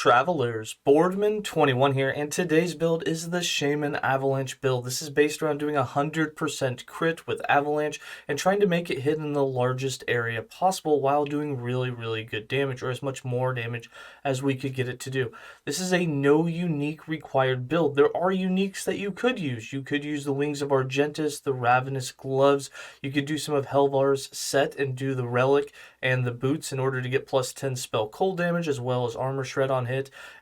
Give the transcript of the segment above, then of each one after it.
Travelers, Boardman21 here, and today's build is the Shaman Avalanche build. This is based around doing 100% crit with Avalanche and trying to make it hit in the largest area possible while doing really good damage, or as much more damage as we could get it to do. This is a no unique required build. There are uniques that you could use. You could use the Wings of Argentis, the Ravenous Gloves. You could do some of Helvar's set and do the Relic and the boots in order to get plus 10 spell cold damage, as well as armor shred on hit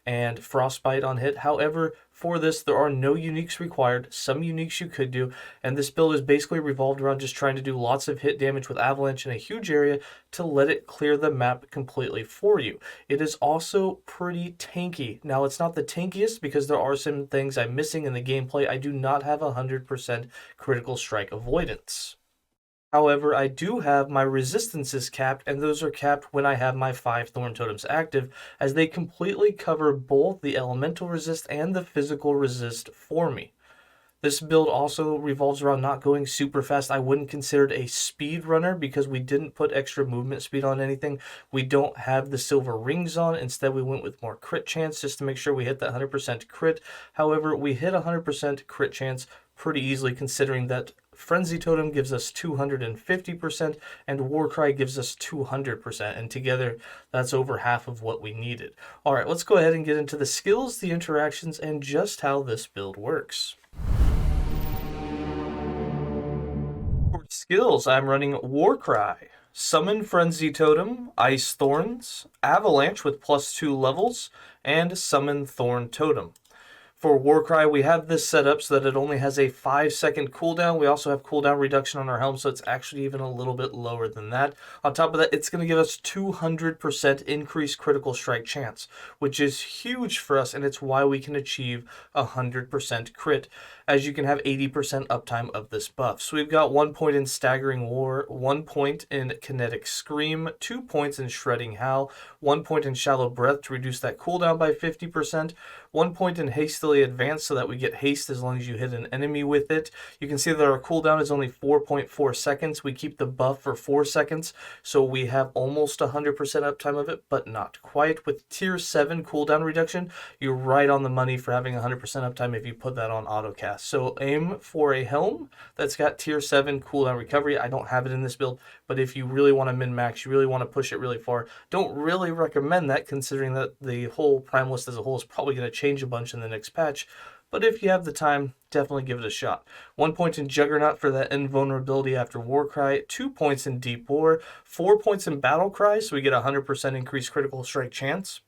and frostbite on hit. However, for this, there are no uniques required. Some uniques you could do, and this build is basically revolved around just trying to do lots of hit damage with Avalanche in a huge area to let it clear the map completely for you. It is also pretty tanky. Now, it's not the tankiest because there are some things I'm missing in the gameplay. I do not have 100% critical strike avoidance. However, I do have my resistances capped, and those are capped when I have my 5 Thorn Totems active, as they completely cover both the elemental resist and the physical resist for me. This build also revolves around not going super fast. I wouldn't consider it a speed runner because we didn't put extra movement speed on anything. We don't have the silver rings on. Instead, we went with more crit chance just to make sure we hit that 100% crit. However, we hit 100% crit chance pretty easily, considering that Frenzy Totem gives us 250% and Warcry gives us 200%, and together that's over half of what we needed. Alright, let's go ahead and get into the skills, the interactions, and just how this build works. For skills, I'm running Warcry, Summon Frenzy Totem, Ice Thorns, Avalanche with +2 levels, and Summon Thorn Totem. For Warcry, we have this set up so that it only has a 5-second cooldown. We also have cooldown reduction on our helm, so it's actually even a little bit lower than that. On top of that, it's going to give us 200% increased critical strike chance, which is huge for us, and it's why we can achieve 100% crit, as you can have 80% uptime of this buff. So we've got 1 point in Staggering War, 1 point in Kinetic Scream, 2 points in Shredding Howl, 1 point in Shallow Breath to reduce that cooldown by 50%, 1 point in Hastily Advance so that we get haste as long as you hit an enemy with it. You can see that our cooldown is only 4.4 seconds. We keep the buff for 4 seconds, so we have almost 100% uptime of it, but not quite. With tier 7 cooldown reduction, you're right on the money for having 100% uptime if you put that on autocast. So aim for a helm that's got tier 7 cooldown recovery. I don't have it in this build, but if you really want to min-max, you really want to push it really far, don't really recommend that, considering that the whole Primalist as a whole is probably going to change a bunch in the next patch. But if you have the time, definitely give it a shot. 1 point in Juggernaut for that invulnerability after Warcry, 2 points in Deep War, 4 points in Battle Cry, so we get 100% increased critical strike chance.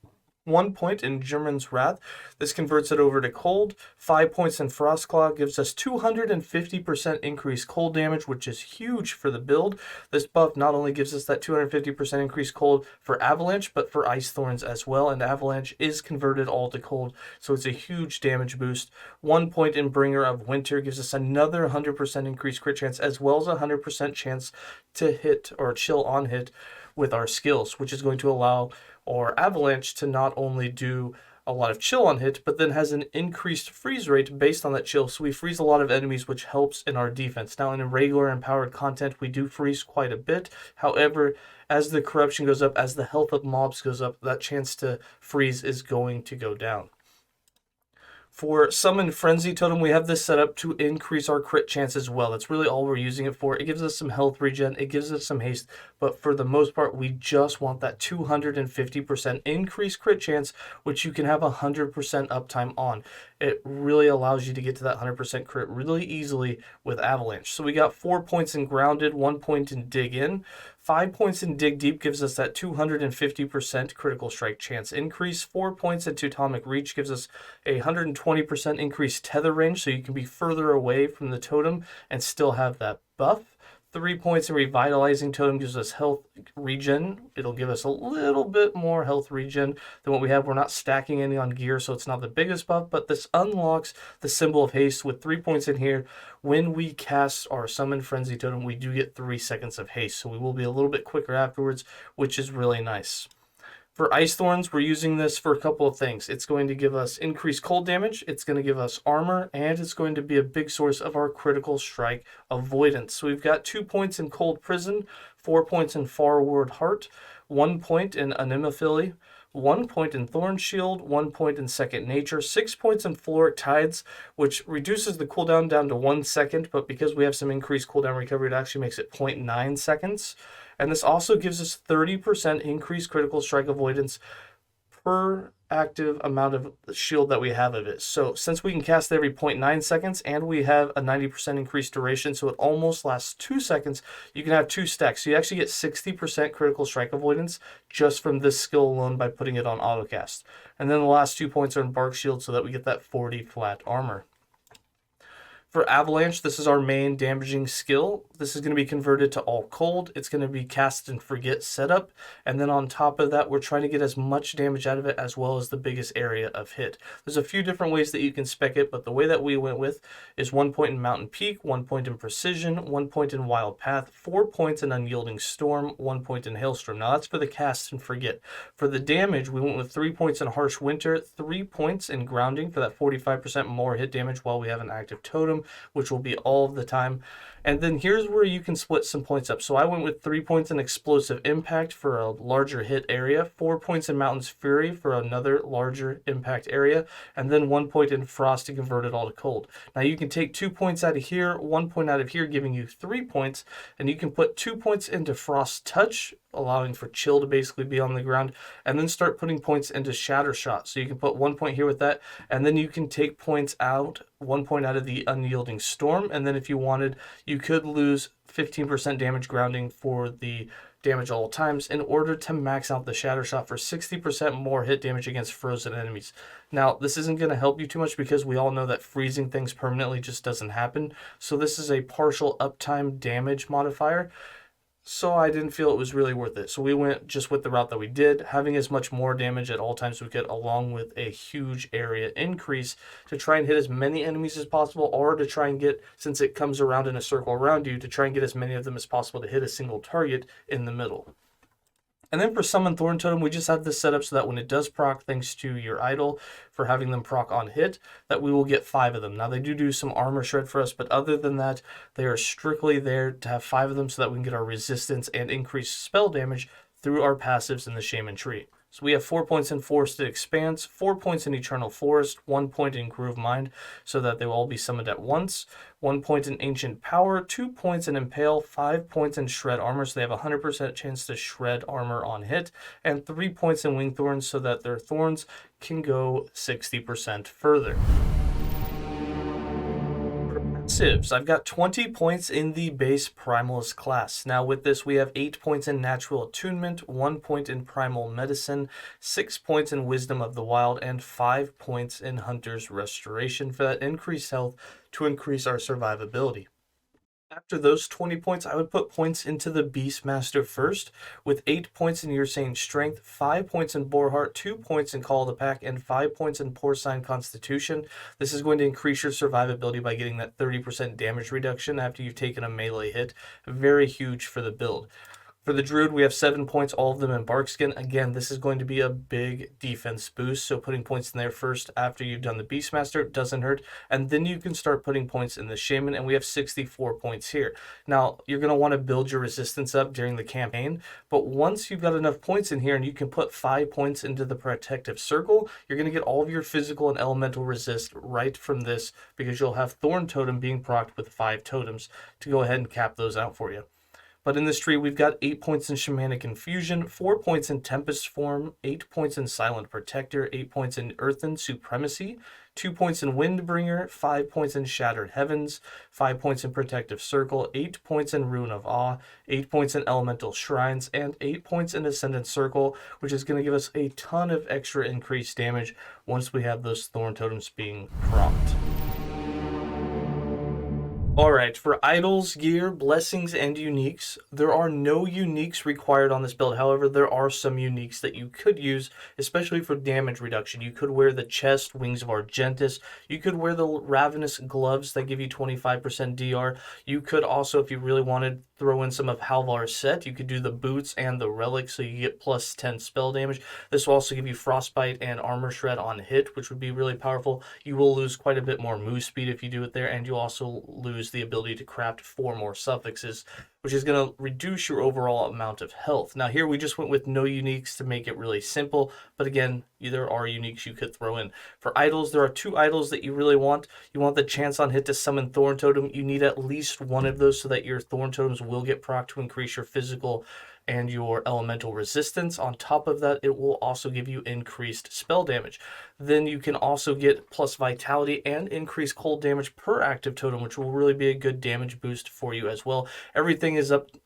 1 point in German's Wrath. This converts it over to cold. 5 points in Frostclaw gives us 250% increased cold damage, which is huge for the build. This buff not only gives us that 250% increased cold for Avalanche, but for Ice Thorns as well, and Avalanche is converted all to cold, so it's a huge damage boost. 1 point in Bringer of Winter gives us another 100% increased crit chance, as well as a 100% chance to hit or chill on hit with our skills, which is going to allow our Avalanche to not only do a lot of chill on hit, but then has an increased freeze rate based on that chill. So we freeze a lot of enemies, which helps in our defense. Now, in regular empowered content, we do freeze quite a bit. However, as the corruption goes up, as the health of mobs goes up, that chance to freeze is going to go down. For Summon Frenzy Totem, we have this set up to increase our crit chance as well. That's really all we're using it for. It gives us some health regen, it gives us some haste, but for the most part, we just want that 250% increased crit chance, which you can have 100% uptime on. It really allows you to get to that 100% crit really easily with Avalanche. So we got 4 points in Grounded, 1 point in Dig In. 5 points in Dig Deep gives us that 250% critical strike chance increase. 4 points in Teutonic Reach gives us a 120% increased tether range, so you can be further away from the totem and still have that buff. 3 points in Revitalizing Totem gives us health regen. It'll give us a little bit more health regen than what we have. We're not stacking any on gear, so it's not the biggest buff, but this unlocks the Symbol of Haste with 3 points in here. When we cast our Summon Frenzy Totem, we do get 3 seconds of haste, so we will be a little bit quicker afterwards, which is really nice. For Ice Thorns, we're using this for a couple of things. It's going to give us increased cold damage, it's going to give us armor, and it's going to be a big source of our critical strike avoidance. So we've got 2 points in Cold Prison, 4 points in Farward Heart, 1 point in Anemophily, 1 point in Thorn Shield, 1 point in Second Nature, 6 points in Floric Tides, which reduces the cooldown down to 1 second, but because we have some increased cooldown recovery, it actually makes it 0.9 seconds. And this also gives us 30% increased critical strike avoidance per active amount of shield that we have of it. So since we can cast every 0.9 seconds and we have a 90% increased duration, so it almost lasts 2 seconds, you can have 2 stacks. So you actually get 60% critical strike avoidance just from this skill alone by putting it on autocast. And then the last 2 points are in Bark Shield so that we get that 40 flat armor. For Avalanche, this is our main damaging skill. This is going to be converted to all cold. It's going to be cast and forget setup. And then on top of that, we're trying to get as much damage out of it as well as the biggest area of hit. There's a few different ways that you can spec it, but the way that we went with is 1 point in Mountain Peak, 1 point in Precision, 1 point in Wild Path, 4 points in Unyielding Storm, 1 point in Hailstorm. Now that's for the cast and forget. For the damage, we went with 3 points in Harsh Winter, 3 points in Grounding for that 45% more hit damage while we have an active totem, which will be all of the time. And then here's where you can split some points up. So I went with 3 points in Explosive Impact for a larger hit area, 4 points in Mountain's Fury for another larger impact area, and then 1 point in Frost to convert it all to cold. Now you can take 2 points out of here, 1 point out of here, giving you 3 points, and you can put 2 points into Frost Touch, allowing for chill to basically be on the ground, and then start putting points into Shatter Shot. So you can put 1 point here with that, and then you can take points out, 1 point out of the Unyielding Storm, and then if you wanted, you could lose 15% damage grounding for the damage all times in order to max out the Shatter Shot for 60% more hit damage against frozen enemies. Now, this isn't going to help you too much because we all know that freezing things permanently just doesn't happen, so this is a partial uptime damage modifier. So I didn't feel it was really worth it. So we went just with the route that we did, having as much more damage at all times we could, along with a huge area increase to try and hit as many enemies as possible, or to try and get, since it comes around in a circle around you, to try and get as many of them as possible to hit a single target in the middle. And then for Summon Thorn Totem, we just have this set up so that when it does proc, thanks to your idol for having them proc on hit, that we will get 5 of them. Now they do some armor shred for us, but other than that, they are strictly there to have 5 of them so that we can get our resistance and increased spell damage through our passives in the Shaman tree. So we have 4 points in Forested Expanse, 4 points in Eternal Forest, 1 point in Groove Mind, so that they will all be summoned at once, 1 point in Ancient Power, 2 points in Impale, 5 points in Shred Armor, so they have a 100% chance to shred armor on hit, and 3 points in Wing Thorns, so that their thorns can go 60% further. Passives, I've got 20 points in the base Primalist class. Now with this, we have 8 points in Natural Attunement, 1 point in Primal Medicine, 6 points in Wisdom of the Wild, and 5 points in Hunter's Restoration for that increased health to increase our survivability. After those 20 points, I would put points into the Beastmaster first, with 8 points in Ursane Strength, 5 points in Boarheart, 2 points in Call of the Pack, and 5 points in Porcine Constitution. This is going to increase your survivability by getting that 30% damage reduction after you've taken a melee hit. Very huge for the build. For the Druid, we have 7 points, all of them in Barkskin. Again, this is going to be a big defense boost, so putting points in there first after you've done the Beastmaster doesn't hurt, and then you can start putting points in the Shaman, and we have 64 points here. Now, you're going to want to build your resistance up during the campaign, but once you've got enough points in here and you can put 5 points into the Protective Circle, you're going to get all of your physical and elemental resist right from this, because you'll have Thorn Totem being procced with 5 totems to go ahead and cap those out for you. But in this tree, we've got 8 points in Shamanic Infusion, 4 points in Tempest Form, 8 points in Silent Protector, 8 points in Earthen Supremacy, 2 points in Windbringer, 5 points in Shattered Heavens, 5 points in Protective Circle, 8 points in Rune of Awe, 8 points in Elemental Shrines, and 8 points in Ascendant Circle, which is going to give us a ton of extra increased damage once we have those Thorn Totems being procced. Alright, for idols, gear, blessings, and uniques, there are no uniques required on this build. However, there are some uniques that you could use, especially for damage reduction. You could wear the chest, Wings of Argentus. You could wear the Ravenous Gloves that give you 25% DR. You could also, if you really wanted, throw in some of Halvar's set. You could do the boots and the relic, so you get plus 10 spell damage. This will also give you Frostbite and Armor Shred on hit, which would be really powerful. You will lose quite a bit more move speed if you do it there, and you'll also lose the ability to craft 4 more suffixes which is going to reduce your overall amount of health. Now here we just went with no uniques to make it really simple, but again, there are uniques you could throw in. For idols, there are 2 idols that you really want. You want the chance on hit to summon Thorn Totem. You need at least one of those so that your Thorn Totems will get proc to increase your physical and your elemental resistance. On top of that, it will also give you increased spell damage. Then you can also get plus vitality and increased cold damage per active totem, which will really be a good damage boost for you as well. Everything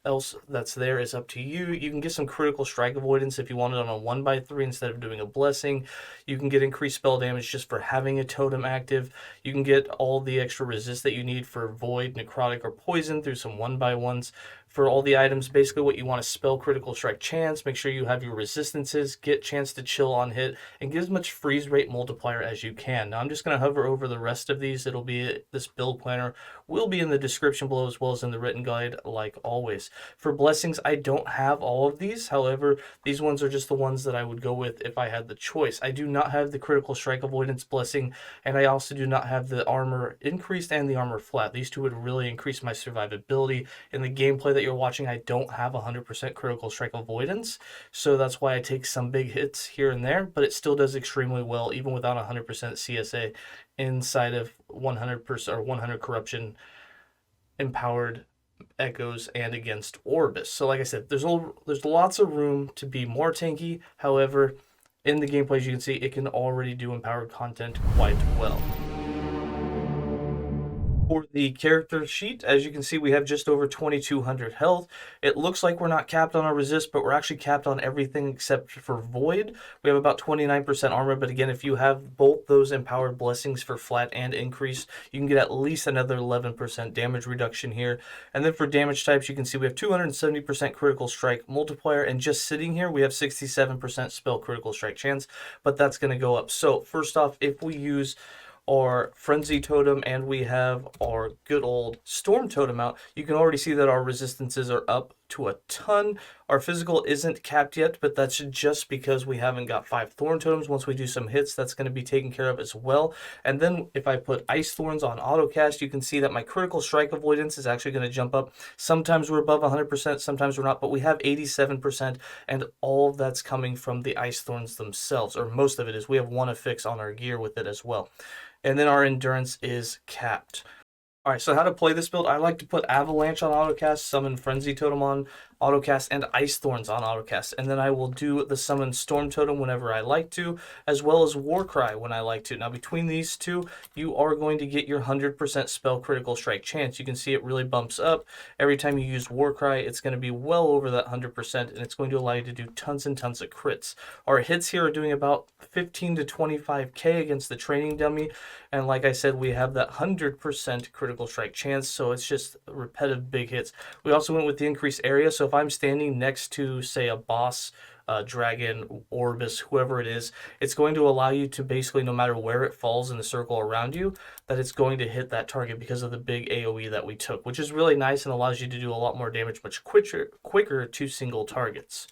else that's there is up to you. You can get some critical strike avoidance if you want it on a 1x3 instead of doing a blessing. You can get increased spell damage just for having a totem active. You can get all the extra resist that you need for void, necrotic, or poison through some 1x1s. For all the items, basically what you want is spell critical strike chance, make sure you have your resistances, get chance to chill on hit, and get as much freeze rate multiplier as you can. Now I'm just going to hover over the rest of these. This build planner will be in the description below as well as in the written guide like always. For blessings, I don't have all of these. However, these ones are just the ones that I would go with if I had the choice. I do not have the critical strike avoidance blessing, and I also do not have the armor increased and the armor flat. These two would really increase my survivability. In the gameplay that you're watching, I don't have 100% critical strike avoidance, so that's why I take some big hits here and there, but it still does extremely well even without 100% CSA inside of 100% or 100 corruption empowered echoes and against Orbis. So like I said, there's lots of room to be more tanky. However, in the gameplay, as you can see, it can already do empowered content quite well. For the character sheet, as you can see, we have just over 2200 health. It looks like we're not capped on our resist, but we're actually capped on everything except for void. We have about 29% armor, but again, if you have both those empowered blessings for flat and increased, you can get at least another 11% damage reduction here. And then for damage types, you can see we have 270% critical strike multiplier, and just sitting here, we have 67% spell critical strike chance, but that's going to go up. So first off, if we use our Frenzy Totem and we have our good old Storm Totem out, you can already see that our resistances are up to a ton. Our physical isn't capped yet, but that's just because we haven't got 5 Thorn Totems. Once we do some hits, that's going to be taken care of as well. And then if I put Ice Thorns on autocast, you can see that my critical strike avoidance is actually going to jump up. Sometimes we're above 100%, sometimes we're not, but we have 87%, and all of that's coming from the Ice Thorns themselves, or most of it is. We have 1 affix on our gear with it as well. And then our endurance is capped. Alright, so how to play this build? I like to put Avalanche on autocast, summon Frenzy Totem on autocast, and Ice Thorns on autocast. And then I will do the summon Storm Totem whenever I like to, as well as Warcry when I like to. Now between these two, you are going to get your 100% spell critical strike chance. You can see it really bumps up. Every time you use Warcry, it's going to be well over that 100%, and it's going to allow you to do tons and tons of crits. Our hits here are doing about 15 to 25k against the training dummy, and like I said, we have that 100% critical strike chance, so it's just repetitive big hits. We also went with the increased area, so if I'm standing next to, say, a boss, dragon, Orbis, whoever it is, it's going to allow you to basically, no matter where it falls in the circle around you, that it's going to hit that target because of the big AoE that we took, which is really nice and allows you to do a lot more damage much quicker to single targets.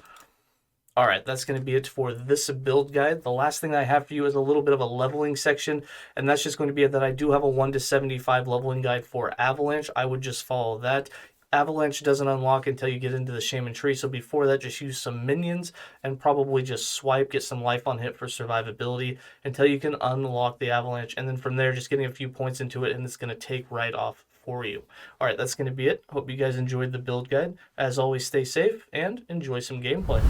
Alright, that's going to be it for this build guide. The last thing I have for you is a little bit of a leveling section, and that's just going to be that I do have a 1 to 75 leveling guide for Avalanche. I would just follow that. Avalanche doesn't unlock until you get into the Shaman tree, so before that, just use some minions and probably just swipe, get some life on hit for survivability until you can unlock the Avalanche, and then from there, just getting a few points into it, and it's going to take right off for you. All right, that's going to be it. Hope you guys enjoyed the build guide. As always, stay safe and enjoy some gameplay.